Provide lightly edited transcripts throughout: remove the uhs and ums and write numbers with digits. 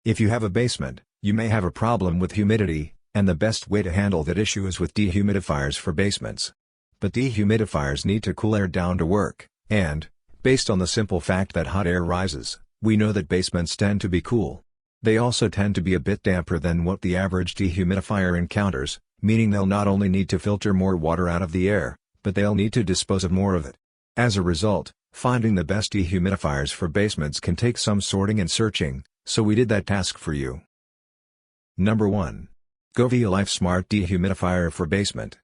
If you have a basement, you may have a problem with humidity, and the best way to handle that issue is with dehumidifiers for basements. But dehumidifiers need to cool air down to work, and, based on the simple fact that hot air rises, we know that basements tend to be cool. They also tend to be a bit damper than what the average dehumidifier encounters, meaning they'll not only need to filter more water out of the air, but they'll need to dispose of more of it. As a result, finding the best dehumidifiers for basements can take some sorting and searching, so we did that task for you. Number 1. Govilife Smart Dehumidifier for Basement.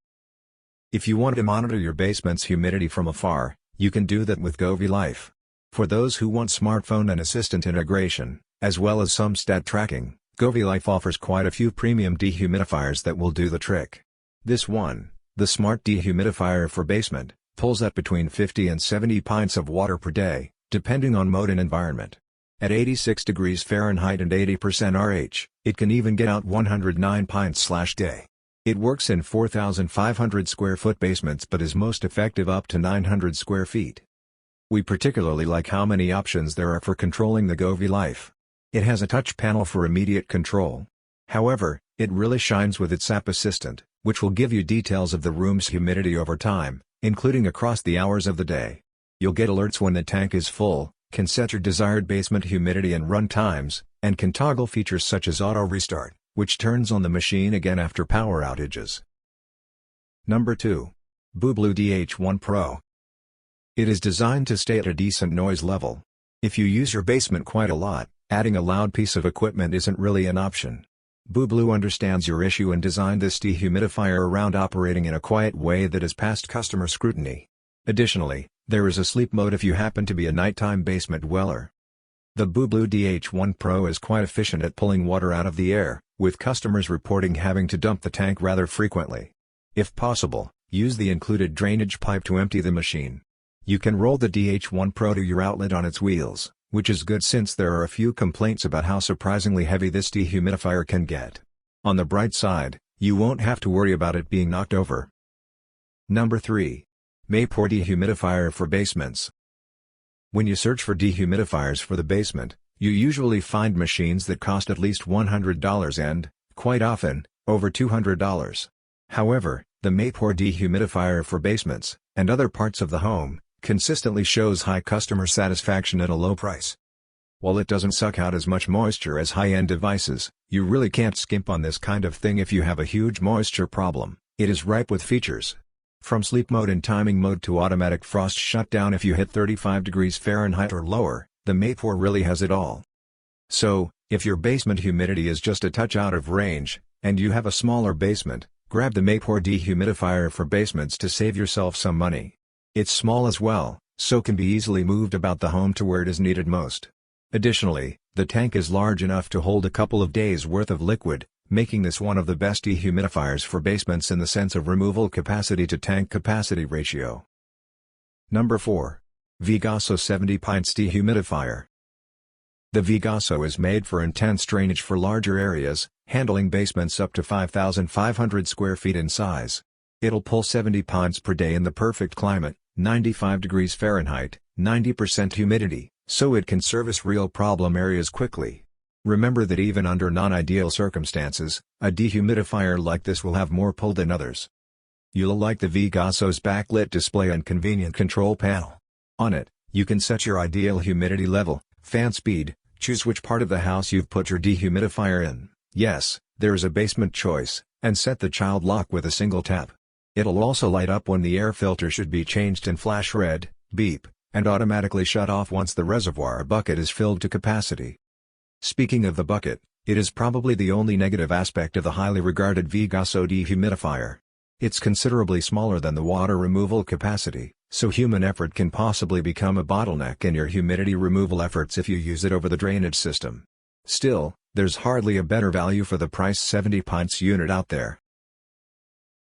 If you want to monitor your basement's humidity from afar, you can do that with Govilife. For those who want smartphone and assistant integration, as well as some stat tracking, Govilife offers quite a few premium dehumidifiers that will do the trick. This one, the Smart Dehumidifier for Basement, pulls at between 50 and 70 pints of water per day, depending on mode and environment. At 86 degrees Fahrenheit and 80% RH, it can even get out 109 pints/day. It works in 4,500 square foot basements but is most effective up to 900 square feet. We particularly like how many options there are for controlling the Govilife. It has a touch panel for immediate control. However, it really shines with its app assistant, which will give you details of the room's humidity over time, including across the hours of the day. You'll get alerts when the tank is full, can set your desired basement humidity and run times, and can toggle features such as auto restart, which turns on the machine again after power outages. Number 2. BlueBlue DH1 Pro. It is designed to stay at a decent noise level. If you use your basement quite a lot, adding a loud piece of equipment isn't really an option. BlueBlue understands your issue and designed this dehumidifier around operating in a quiet way that has passed customer scrutiny. Additionally, there is a sleep mode if you happen to be a nighttime basement dweller. The BlueBlue DH1 Pro is quite efficient at pulling water out of the air, with customers reporting having to dump the tank rather frequently. If possible, use the included drainage pipe to empty the machine. You can roll the DH1 Pro to your outlet on its wheels, which is good since there are a few complaints about how surprisingly heavy this dehumidifier can get. On the bright side, you won't have to worry about it being knocked over. Number 3. Mayport Dehumidifier for Basements. When you search for dehumidifiers for the basement, you usually find machines that cost at least $100 and, quite often, over $200. However, the Mayport Dehumidifier for Basements, and other parts of the home, consistently shows high customer satisfaction at a low price. While it doesn't suck out as much moisture as high-end devices, you really can't skimp on this kind of thing if you have a huge moisture problem. It is ripe with features. From sleep mode and timing mode to automatic frost shutdown if you hit 35 degrees Fahrenheit or lower, the Mayport really has it all. So, if your basement humidity is just a touch out of range, and you have a smaller basement, grab the Mayport Dehumidifier for Basements to save yourself some money. It's small as well, so can be easily moved about the home to where it is needed most. Additionally, the tank is large enough to hold a couple of days' worth of liquid, making this one of the best dehumidifiers for basements in the sense of removal capacity to tank capacity ratio. Number 4. Vigaso 70 pints Dehumidifier. The Vigaso is made for intense drainage for larger areas, handling basements up to 5,500 square feet in size. It'll pull 70 pints per day in the perfect climate, 95 degrees Fahrenheit, 90% humidity, so it can service real problem areas quickly. Remember that even under non-ideal circumstances, a dehumidifier like this will have more pull than others. You'll like the Vigaso's backlit display and convenient control panel. On it, you can set your ideal humidity level, fan speed, choose which part of the house you've put your dehumidifier in, yes, there is a basement choice, and set the child lock with a single tap. It'll also light up when the air filter should be changed and flash red, beep, and automatically shut off once the reservoir bucket is filled to capacity. Speaking of the bucket, it is probably the only negative aspect of the highly regarded Vigaso dehumidifier. It's considerably smaller than the water removal capacity, so human effort can possibly become a bottleneck in your humidity removal efforts if you use it over the drainage system. Still, there's hardly a better value for the price 70 pints unit out there.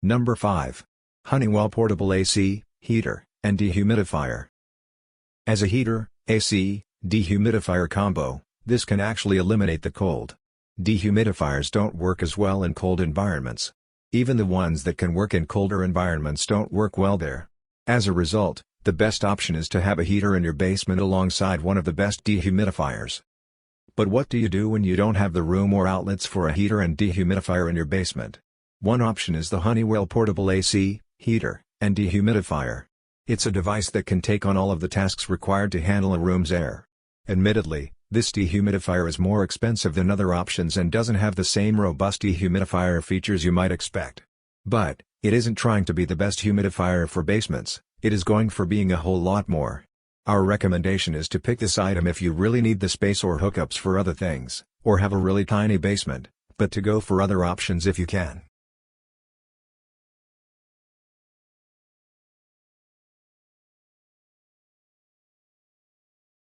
Number 5. Honeywell Portable AC, Heater, and Dehumidifier. As a heater, AC, dehumidifier combo, this can actually eliminate the cold. Dehumidifiers don't work as well in cold environments. Even the ones that can work in colder environments don't work well there. As a result, the best option is to have a heater in your basement alongside one of the best dehumidifiers. But what do you do when you don't have the room or outlets for a heater and dehumidifier in your basement? One option is the Honeywell portable AC, heater, and dehumidifier. It's a device that can take on all of the tasks required to handle a room's air. Admittedly, this dehumidifier is more expensive than other options and doesn't have the same robust dehumidifier features you might expect. But, it isn't trying to be the best humidifier for basements, it is going for being a whole lot more. Our recommendation is to pick this item if you really need the space or hookups for other things, or have a really tiny basement, but to go for other options if you can.